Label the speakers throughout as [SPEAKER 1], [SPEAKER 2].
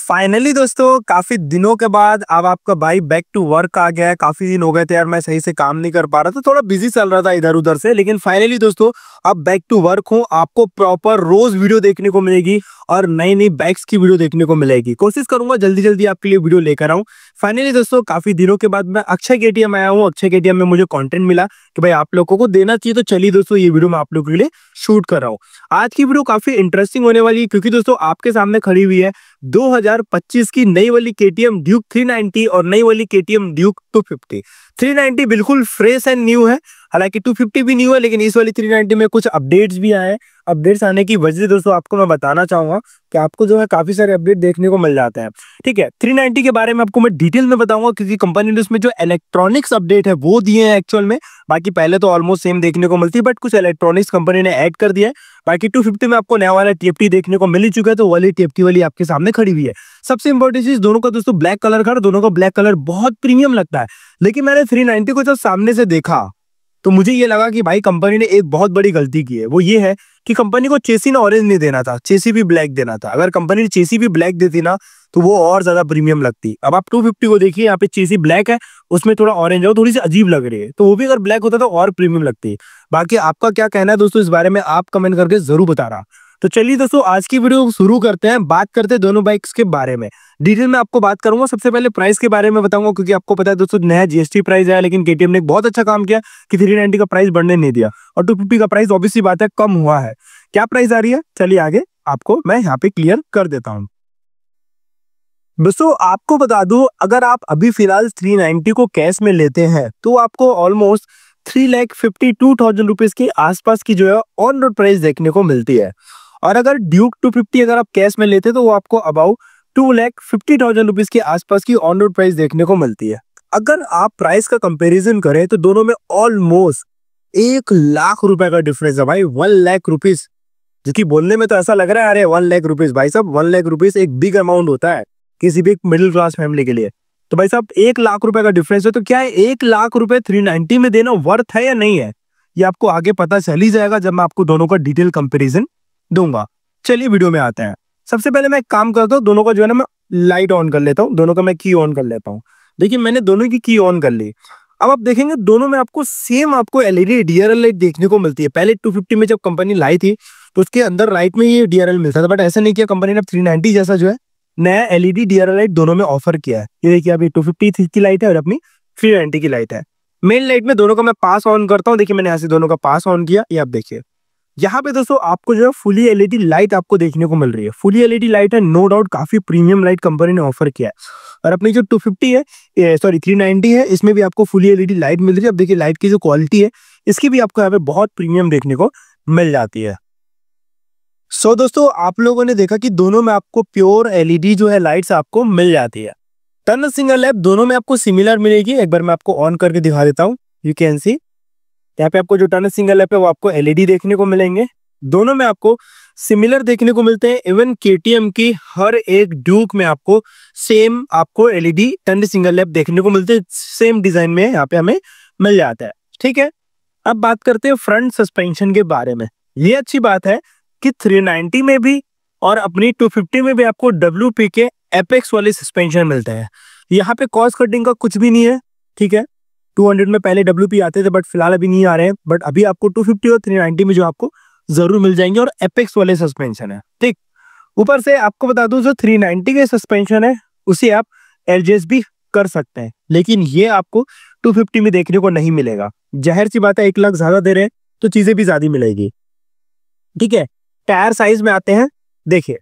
[SPEAKER 1] Finally दोस्तों काफी दिनों के बाद अब आपका भाई बैक टू वर्क आ गया है। काफी दिन हो गए थे यार, मैं सही से काम नहीं कर पा रहा था, थोड़ा बिजी चल रहा था इधर उधर से। लेकिन फाइनली दोस्तों अब बैक टू वर्क हूँ। आपको प्रॉपर रोज वीडियो देखने को मिलेगी और नई नई बाइक्स की वीडियो देखने को मिलेगी। कोशिश करूंगा जल्दी जल्दी आपके लिए वीडियो लेकर आऊं। फाइनली दोस्तों काफी दिनों के बाद मैं अक्षय केटीएम आया हूँ। अक्षय केटीएम में मुझे कंटेंट मिला कि भाई आप लोगों को देना चाहिए, तो चलिए दोस्तों ये वीडियो मैं आप लोगों के लिए शूट कर रहा हूँ। आज की वीडियो काफी इंटरेस्टिंग होने वाली है क्योंकि दोस्तों आपके सामने खड़ी हुई है 2025 की नई वाली केटीएम ड्यूक 390 और नई वाली केटीएम ड्यूक 250। 390 बिल्कुल फ्रेश एंड न्यू है, हालांकि 250 भी न्यू है, लेकिन इस वाली 390 में कुछ अपडेट्स भी आए हैं। अपडेट्स आने की वजह से दोस्तों आपको मैं बताना चाहूंगा कि आपको जो है काफी सारे अपडेट देखने को मिल जाते हैं। ठीक है, 390 के बारे में आपको मैं डिटेल में बताऊंगा क्योंकि कंपनी ने उसमें जो इलेक्ट्रॉनिक्स अपडेट है वो दिए हैं एक्चुअल में। बाकी पहले तो ऑलमोस्ट सेम देखने को मिलती है, बट कुछ इलेक्ट्रॉनिक्स कंपनी ने ऐड कर दिया है। बाकी 250 में आपको नया वाला टीएफटी देखने को मिल ही चुका है, तो वाली टीएफटी वाली आपके सामने खड़ी हुई है। सबसे इंपॉर्टेंट चीज, दोनों का दोस्तों ब्लैक कलर का, दोनों का ब्लैक कलर बहुत प्रीमियम लगता है। लेकिन मैंने 390 को जब सामने से देखा तो मुझे ये लगा कि भाई कंपनी ने एक बहुत बड़ी गलती की है। वो ये है कि कंपनी को चेसी ना ऑरेंज नहीं देना था, चेसी भी ब्लैक देना था। अगर कंपनी ने चेसी भी ब्लैक देती ना तो वो और ज्यादा प्रीमियम लगती। अब आप 250 को देखिए, यहाँ पे चेसी ब्लैक है, उसमें थोड़ा ऑरेंज है, थोड़ी सी अजीब लग रही है, तो वो भी अगर ब्लैक होता तो और प्रीमियम लगती। बाकी आपका क्या कहना है दोस्तों इस बारे में, आप कमेंट करके जरूर बता रहा। तो चलिए दोस्तों आज की वीडियो शुरू करते हैं। बात करते हैं दोनों बाइक्स के बारे में, डिटेल में आपको बात करूंगा। सबसे पहले प्राइस के बारे में बताऊंगा क्योंकि आपको पता है दोस्तों नया जीएसटी प्राइस है, लेकिन केटीएम ने एक बहुत अच्छा काम किया कि 390 का प्राइस बढ़ने नहीं दिया और 250 का प्राइस ऑब्वियसली बात है कम हुआ है। क्या प्राइस आ रही है चलिए आगे आपको मैं यहाँ पे क्लियर कर देता हूँ। दोस्तों आपको बता दूं, अगर आप अभी फिलहाल 390 को कैश में लेते हैं तो आपको ऑलमोस्ट 3,52,000 रुपीज के आसपास की जो है ऑन रोड प्राइस देखने को मिलती है। और अगर ड्यूक 250 अगर आप कैश में लेते तो वो आपको अबाउट 2,50,000 रुपीज के आसपास की ऑन रोड प्राइस देखने को मिलती है। अगर आप प्राइस का कंपैरिजन करें तो दोनों में ऑलमोस्ट 1,00,000 रुपए का डिफरेंस है भाई। 1,00,000 रुपीज, जिसकी बोलने में तो ऐसा लग रहा है अरे 1,00,000 रुपीज, भाई साहब 1,00,000 रुपीज एक बिग अमाउंट होता है किसी भी मिडिल क्लास फैमिली के लिए। तो भाई साहब 1,00,000 रुपए का डिफरेंस है, तो क्या है 1,00,000 रुपए 390 में देना वर्थ है या नहीं है, ये आपको आगे पता चल ही जाएगा जब मैं आपको दोनों का डिटेल कंपैरिजन दूंगा। चलिए वीडियो में आते हैं। सबसे पहले मैं एक काम करता हूँ, दोनों का जो है ना मैं लाइट ऑन कर लेता हूँ, दोनों का मैं की ऑन कर लेता हूँ। देखिए मैंने दोनों की ऑन कर ली। अब आप देखेंगे दोनों में आपको सेम आपको एलईडी डीआरएल लाइट देखने को मिलती है। पहले 250 में जब कंपनी लाई थी तो उसके अंदर लाइट में ये डीआरएल मिलता था, बट ऐसा नहीं किया कंपनी ने। 390 जैसा जो है नया एलईडी डीआरएल लाइट दोनों में ऑफर किया है। ये देखिए अभी 250 की लाइट है और अपनी 390 की लाइट है। मेन लाइट में दोनों का मैं पास ऑन करता हूँ। देखिए मैंने यहाँ से दोनों का पास ऑन किया, ये आप देखिए यहाँ पे दोस्तों आपको जो है फुली एलईडी लाइट आपको देखने को मिल रही है। फुली एलईडी लाइट है, नो डाउट काफी प्रीमियम लाइट कंपनी ने ऑफर किया है। और अपनी जो 250 है, सॉरी 390 है, इसमें भी आपको फुली एलईडी लाइट मिल रही है। अब देखिए लाइट की जो क्वालिटी है इसकी भी आपको यहाँ पे बहुत प्रीमियम देखने को मिल जाती है। सो दोस्तों आप लोगों ने देखा कि दोनों में आपको प्योर एलईडी जो है लाइट्स आपको मिल जाती है। टर्न सिंगल लैंप दोनों में आपको सिमिलर मिलेगी। एक बार मैं आपको ऑन करके दिखा देता हूँ, यू कैन सी यहाँ पे आपको जो टर्न सिंगल लैंप है वो आपको एलईडी देखने को मिलेंगे। दोनों में आपको सिमिलर देखने को मिलते हैं। इवन केटीएम की हर एक ड्यूक में आपको सेम आपको एलईडी टर्न सिंगल लैंप देखने को मिलते हैं, सेम डिजाइन में यहाँ पे हमें मिल जाता है। ठीक है, अब बात करते हैं फ्रंट सस्पेंशन के बारे में। ये अच्छी बात है कि 390 में भी और अपनी 250 में भी आपको WP के एपेक्स वाले सस्पेंशन मिलते हैं। यहाँ पे कॉस्ट कटिंग का कुछ भी नहीं है। ठीक है, 200 में पहले WP आते थे बट फिलहाल अभी नहीं आ रहे हैं, बट अभी आपको 250 और 390 में जो आपको जरूर मिल जाएंगे और एपेक्स वाले सस्पेंशन है। ठीक, ऊपर से आपको बता दूं जो 390 के सस्पेंशन है उसे आप एडजस्ट भी कर सकते हैं, लेकिन ये आपको 250 में देखने को नहीं मिलेगा। जाहिर सी बात है 1,00,000 ज्यादा दे रहे हैं तो चीजें भी ज्यादा मिलेगी। ठीक है, टायर साइज में आते हैं। देखिए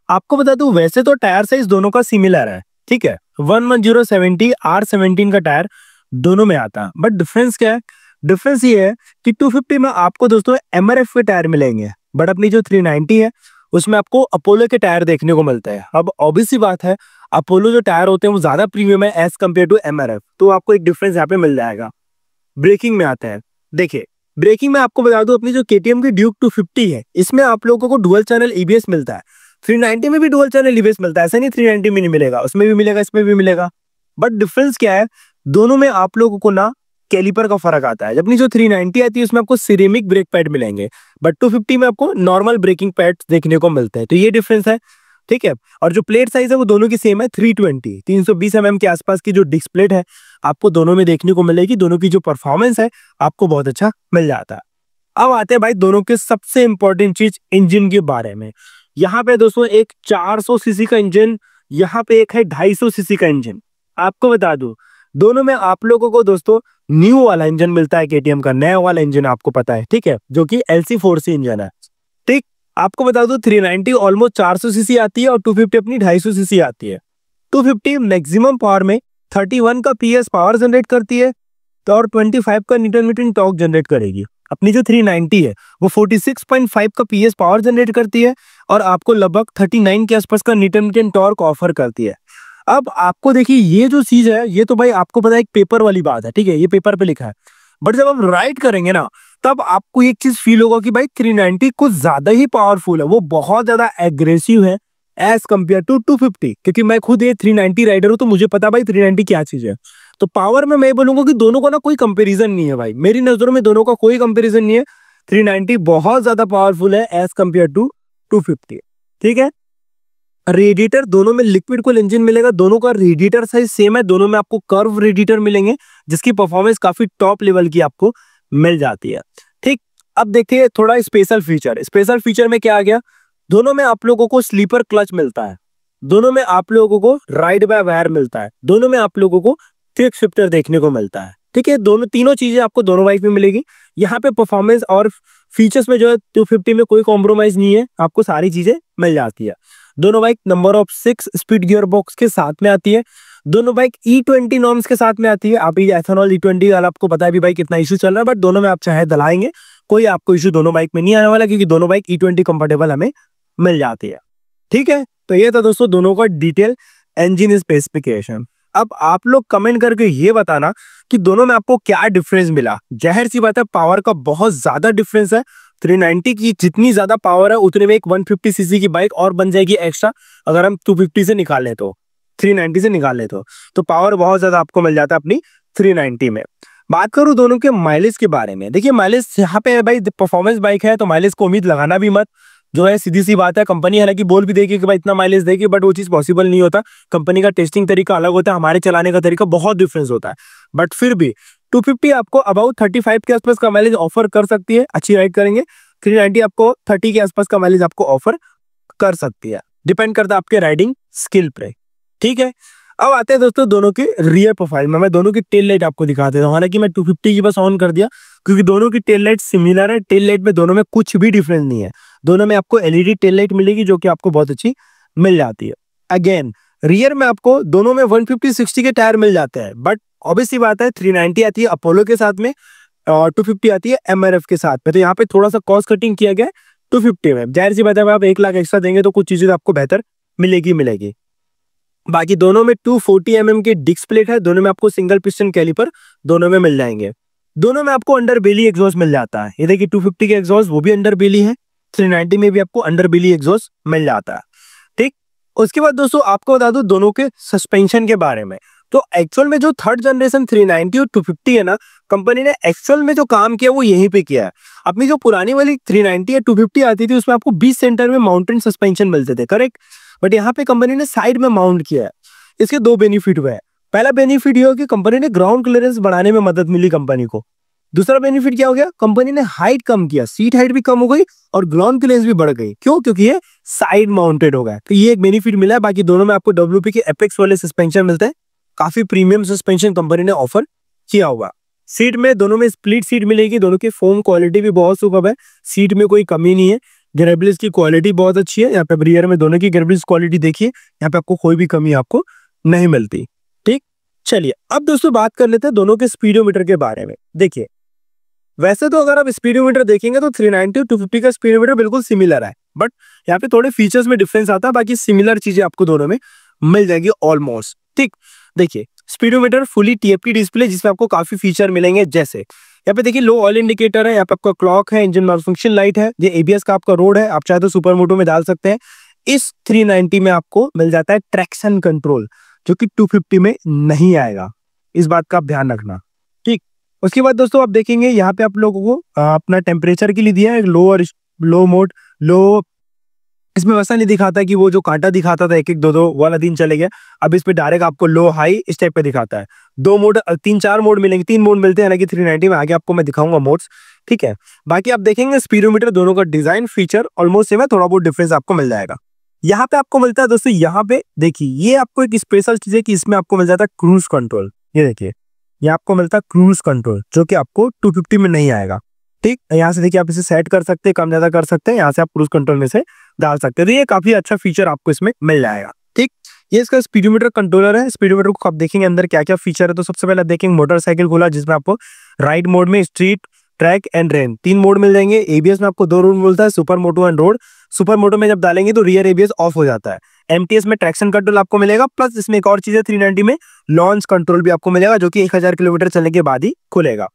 [SPEAKER 1] आपको बता दूं वैसे तो टायर साइज दोनों का सिमिलर है। ठीक है, 11070 R17 का टायर दोनों में आता है, बट डिफरेंस क्या है? डिफरेंस ये है कि 250 में आपको दोस्तों MRF के टायर मिलेंगे, बट अपनी जो 390 है उसमें आपको अपोलो के टायर देखने को मिलते हैं। अब ऑब्वियस सी बात है अपोलो जो टायर होते हैं वो ज्यादा प्रीमियम है एज कम्पेयर टू MRF, तो आपको एक डिफरेंस यहाँ पे मिल जाएगा। ब्रेकिंग में आते हैं। देखिए ब्रेकिंग में आपको बता दूं अपनी जो केटीएम की ड्यूक 250 है इसमें आप लोगों को डुअल चैनल EBS मिलता है। 390 में भी डुअल चैनल EBS मिलता है, ऐसा नहीं 390 में नहीं मिलेगा, उसमें भी मिलेगा, इसमें भी मिलेगा। बट डिफरेंस क्या है, दोनों में आप लोगों को ना कैलिपर का फर्क आता है। जब अपनी जो 390 आती है उसमें आपको सिरेमिक ब्रेक पैड मिलेंगे, बट 250 में आपको नॉर्मल ब्रेकिंग पैड्स देखने को मिलते हैं, तो ये डिफरेंस है। ठीक है। और जो प्लेट साइज है वो दोनों की सेम है 320 320 mm के आसपास की जो डिस्क प्लेट है आपको दोनों में देखने को मिलेगी। दोनों की जो परफॉर्मेंस है आपको बहुत अच्छा मिल जाता है। अब आते हैं भाई दोनों के सबसे इंपॉर्टेंट चीज इंजन के बारे में। यहाँ पे दोस्तों एक 400 सीसी का इंजन, यहाँ पे एक है 250 सीसी का इंजन। आपको बता दूं दोनों में आप लोगों को दोस्तों न्यू वाला इंजन मिलता है, केटीएम का नया वाला इंजन आपको पता है, ठीक है, जो कि LC4C इंजन है। ठीक, आपको बता दूं 390 ऑलमोस्ट 400 सीसी आती है और 250 अपनी 250 सीसी आती है। 250 मैक्सिमम पावर में 31 का PS पावर जनरेट करती है तो और 25 का न्यूटन मीटर टॉर्क जनरेट करेगी। अपनी जो 390 है वो 46.5 का PS पावर जनरेट करती है और आपको लगभग 39 के आसपास का न्यूटन मीटर टॉर्क ऑफर करती है। अब आपको देखिए ये जो चीज है ये तो भाई आपको पता है एक पेपर वाली बात है, ठीक है, ये पेपर पे लिखा है, बट जब हम राइड करेंगे ना तब आपको एक चीज फील होगा कि भाई 390 कुछ ज्यादा ही पावरफुल है, वो बहुत ज्यादा एग्रेसिव है एज कम्पेयर टू 250। क्योंकि मैं खुद ये 390 राइडर हूं तो मुझे पता भाई 390 क्या चीज है। तो पावर में मैं बोलूंगा कि दोनों का ना कोई कंपैरिजन नहीं है भाई, मेरी नजरों में दोनों का कोई कंपैरिजन नहीं है। 390 बहुत ज्यादा पावरफुल है एज कम्पेयर टू 250। ठीक है, रेडिएटर दोनों में लिक्विड कूल इंजन मिलेगा, दोनों का रेडिएटर साइज सेम है, दोनों में आपको कर्व रेडिएटर मिलेंगे जिसकी परफॉर्मेंस काफी टॉप लेवल की आपको मिल जाती है। ठीक, अब देखिए थोड़ा स्पेशल फीचर, स्पेशल फीचर में क्या आ गया, दोनों में आप लोगों को स्लीपर क्लच मिलता है, दोनों में आप लोगों को राइड बाय वायर मिलता है, दोनों में आप लोगों को क्विक शिफ्टर देखने को मिलता है। ठीक है, दोनों तीनों चीजें आपको दोनों बाइक में मिलेगी। यहाँ पे परफॉर्मेंस और फीचर्स में जो है 250 में कोई कॉम्प्रोमाइज नहीं है, आपको सारी चीजें मिल जाती है। दोनों bike number of 6 speed gear box के साथ में आती है, दोनों बाइक E20 नॉर्म्स के साथ में आती है। अभी एथेनॉल E20 वाला आपको पता है भी भाई कितना इशू चल रहा है, बट दोनों में आप चाहे दलाएंगे कोई आपको इशू दोनों बाइक में नहीं आने वाला, क्योंकि दोनों बाइक E20 कंफर्टेबल हमें मिल जाती है। ठीक है, तो ये था दोस्तों दोनों का डिटेल इंजन स्पेसिफिकेशन। अब आप लोग कमेंट करके ये बताना कि दोनों में आपको क्या डिफरेंस मिला। जाहिर सी बात है पावर का बहुत ज्यादा डिफरेंस है, 390 की जितनी ज्यादा पावर है उतने में एक 150 सीसी की बाइक और बन जाएगी एक्स्ट्रा, अगर हम 250 से निकाल ले तो 390 से निकाल ले तो पावर बहुत ज्यादा आपको मिल जाता है अपनी 390 में। बात करूं दोनों के माइलेज के बारे में, देखिए माइलेज यहाँ पे भाई परफॉर्मेंस बाइक है तो माइलेज को उम्मीद लगाना भी मत, जो है सीधी सी बात है। कंपनी हालांकि बोल भी देगी कि भाई इतना माइलेज देगी, बट वो चीज पॉसिबल नहीं होता। कंपनी का टेस्टिंग तरीका अलग होता है, हमारे चलाने का तरीका बहुत डिफरेंस होता है। बट फिर भी 250 आपको अबाउट 35 के आसपास का माइलेज ऑफर कर सकती है, अच्छी राइड करेंगे। 390 आपको 30 के आसपास का माइलेज आपको ऑफर कर सकती है, डिपेंड करता है आपके राइडिंग स्किल पे। ठीक है, अब आते हैं दोस्तों दोनों के रियर प्रोफाइल में। मैं दोनों की टेल लाइट आपको दिखा देता हूँ, हालांकि मैं 250 की बस ऑन कर दिया क्योंकि दोनों की टेल लाइट सिमिलर है। टेल लाइट में दोनों में कुछ भी डिफरेंस नहीं है, दोनों में आपको LED टेल लाइट मिलेगी जो कि आपको बहुत अच्छी मिल जाती है। अगेन रियर में आपको दोनों में 150/60 के टायर मिल जाते हैं, बट ऑब्वियसली बात है 390 आती है अपोलो के साथ में और 250 आती है MRF के साथ में, तो यहाँ पे थोड़ा सा कॉस्ट कटिंग किया गया है 250 में। जाहिर सी बात है आप 1 लाख एक्स्ट्रा देंगे तो कुछ चीजें आपको बेहतर मिलेगी। बाकी दोनों में 240 mm की डिस्क प्लेट है, दोनों में आपको सिंगल पिस्टन कैलिपर दोनों में मिल जाएंगे। दोनों में आपको अंडर बेली एग्जॉस्ट मिल जाता है, ये देखिए 250 के एग्जॉस्ट वो भी अंडर बेली है, 390 में भी आपको अंडर बेली एग्जॉस्ट मिल जाता है। ठीक, उसके बाद दोस्तों आपको बता दूं दोनों के सस्पेंशन के बारे में। तो एक्चुअल में जो थर्ड जनरेशन 390 और 250 है ना, कंपनी ने एक्चुअल में जो काम किया वो यहीं पे किया है। अपनी जो पुरानी वाली 390 या 250 आती थी उसमें आपको 20 सेंटर में माउंटेन सस्पेंशन मिलते थे, करेक्ट, बट यहाँ पे कंपनी ने साइड में माउंट किया है। इसके दो बेनिफिट हुए हैं। पहला बेनिफिट ये हो कि कंपनी ने ग्राउंड क्लियरेंस बढ़ाने में मदद मिली कंपनी को। दूसरा बेनिफिट क्या हो गया, कंपनी ने हाइट कम किया, सीट हाइट भी कम हो गई और ग्राउंड क्लियरेंस भी बढ़ गई। क्यों? क्योंकि ये साइड माउंटेड हो गया, तो ये एक बेनिफिट मिला है। बाकी दोनों में आपको WP के एपेक्स वाले सस्पेंशन मिलते हैं, काफी प्रीमियम सस्पेंशन कंपनी ने ऑफर किया हुआ। सीट में दोनों में स्प्लिट सीट मिलेगी, दोनों की फोम क्वालिटी भी बहुत सुपर्ब है, सीट में कोई कमी नहीं है। गियरबॉक्स की क्वालिटी बहुत अच्छी है, यहाँ पे रियर में दोनों की गियरबॉक्स क्वालिटी देखिए, यहाँ पे आपको कोई भी कमी आपको नहीं मिलती। ठीक, चलिए अब दोस्तों बात कर लेते हैं दोनों के स्पीडोमीटर के बारे में। देखिए वैसे तो अगर आप स्पीडोमीटर देखेंगे तो 390 250 का स्पीडोमीटर बिल्कुल सिमिलर है, बट यहाँ पे थोड़े फीचर्स में डिफरेंस आता है, बाकी सिमिलर चीजें आपको दोनों में मिल जाएगी ऑलमोस्ट। ठीक, देखिए स्पीडोमीटर फुली TFT डिस्प्ले जिसमें आपको काफी फीचर मिलेंगे, जैसे यहाँ पे देखिए लो ऑयल इंडिकेटर है, यहाँ पे आपका क्लॉक है, इंजन मालफंक्शन लाइट है, ये ABS का आपका रोड है, आप चाहे तो सुपर मोटो में डाल सकते हैं। इस 390 में आपको मिल जाता है ट्रैक्शन कंट्रोल, जो कि 250 में नहीं आएगा, इस बात का आप ध्यान रखना। ठीक, उसके बाद दोस्तों आप देखेंगे यहाँ पे आप लोगों को अपना टेम्परेचर के लिए दिया है लो इसमें वैसा नहीं दिखाता कि वो जो कांटा दिखाता था एक एक दो दो वाला दिन चले गया। अब इस पे डायरेक्ट आपको लो हाई इस टाइप पे दिखाता है। 2 मोड 3-4 मोड मिलेंगे, 3 मोड मिलते हैं, हालांकि 390 में आगे आपको मैं दिखाऊंगा मोड्स, ठीक है। बाकी आप देखेंगे स्पीडोमीटर दोनों का डिजाइन फीचर ऑलमोस्ट सेम है, थोड़ा बहुत डिफरेंस आपको मिल जाएगा। यहाँ पे आपको मिलता है दोस्तों, यहाँ पे देखिए ये आपको एक स्पेशल चीज है कि इसमें आपको मिल जाता है क्रूज कंट्रोल। ये देखिए ये आपको मिलता है क्रूज कंट्रोल, जो कि आपको 250 में नहीं आएगा, ठीक। यहाँ से देखिए आप इसे सेट कर सकते हैं, कम ज्यादा कर सकते हैं, यहाँ से आप क्रूज कंट्रोल में से डाल सकते हैं। तो ये काफी अच्छा फीचर आपको इसमें मिल जाएगा, ठीक। ये इसका स्पीडोमीटर कंट्रोलर है। स्पीडोमीटर को आप देखेंगे अंदर क्या क्या फीचर है। तो सबसे पहले देखेंगे मोटरसाइकिल खोला, जिसमें आपको राइड मोड में street, track and rain 3 mode मिल जाएंगे। एबीएस में आपको 2 मोड मिलता है, super moto and road. Super moto में जब डालेंगे तो रियर एबीएस ऑफ हो जाता है। एमटीएस में ट्रैक्शन कंट्रोल आपको मिलेगा, प्लस इसमें एक और चीज है 390 में लॉन्च कंट्रोल भी आपको मिलेगा, जो कि 1000 किलोमीटर चलने के बाद ही खुलेगा।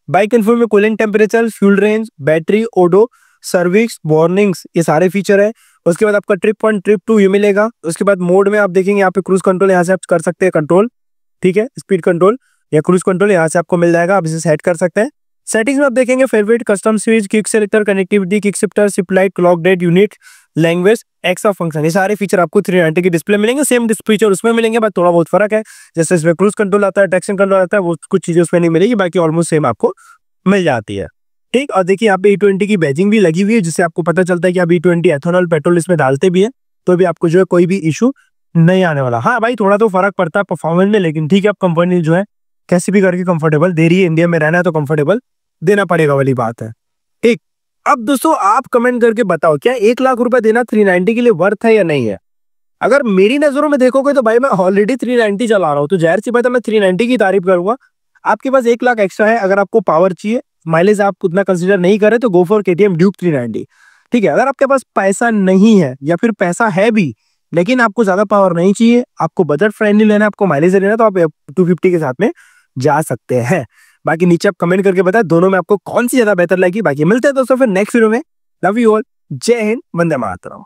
[SPEAKER 1] बाइक इन्फो में cooling temperature, fuel range, battery, odo, service, warnings, ये सारे फीचर है। उसके बाद आपका ट्रिप 1 ट्रिप 2 ये मिलेगा। उसके बाद मोड में आप देखेंगे यहाँ पे क्रूज कंट्रोल, यहाँ से आप कर सकते हैं कंट्रोल, ठीक है। स्पीड कंट्रोल या क्रूज कंट्रोल यहाँ से आपको मिल जाएगा, आप इसे सेट कर सकते हैं। सेटिंग्स में आप देखेंगे favourite, custom switch, kick selector, connectivity, kick shifter, sip light, clock date, unit, language, extra function, ये सारे फीचर आपको 390 की डिस्प्ले मिलेंगे। सेम फीचर उसमें मिलेंगे, बस थोड़ा बहुत फर्क है। जैसे इसमें क्रूज कंट्रोल आता है, ट्रैक्शन कंट्रोल आता है, वो कुछ चीजें उसमें नहीं मिलेगी, बाकी ऑलमोस्ट सेम आपको मिल जाती है, ठीक। और देखिए यहाँ पे E20 की बैजिंग भी लगी हुई है, जिससे आपको पता चलता है कि आप E20 एथेनॉल पेट्रोल इसमें डालते भी है, तो भी आपको जो है कोई भी इशू नहीं आने वाला। हाँ भाई थोड़ा तो फर्क पड़ता है परफॉर्मेंस में, लेकिन ठीक है, अब कंपनी जो है कैसे भी करके कंफर्टेबल दे रही है। इंडिया में रहना है तो कंफर्टेबल देना पड़ेगा वाली बात है, ठीक। अब दोस्तों आप कमेंट करके बताओ, क्या 1 लाख रुपए देना 390 के लिए वर्थ है या नहीं है। अगर मेरी नजरों में देखोगे तो भाई मैं ऑलरेडी 390 चला रहा हूँ, तो जाहिर सी बात है मैं 390 की तारीफ करूंगा। आपके पास 1 लाख एक्स्ट्रा है, अगर आपको पावर चाहिए, माइलेज आप उतना कंसीडर नहीं करें, तो गो फॉर केटीएम ड्यूक 390, ठीक है। अगर आपके पास पैसा नहीं है, या फिर पैसा है भी लेकिन आपको ज्यादा पावर नहीं चाहिए, आपको बजट फ्रेंडली लेना है, आपको माइलेज लेना है, तो आप 250 के साथ में जा सकते हैं। बाकी नीचे आप कमेंट करके बताएं दोनों में आपको कौन सी ज्यादा बेहतर लगी। बाकी मिलते हैं दोस्तों फिर नेक्स्ट वीडियो में। लव यू ऑल, जय हिंद, वंदे मातरम।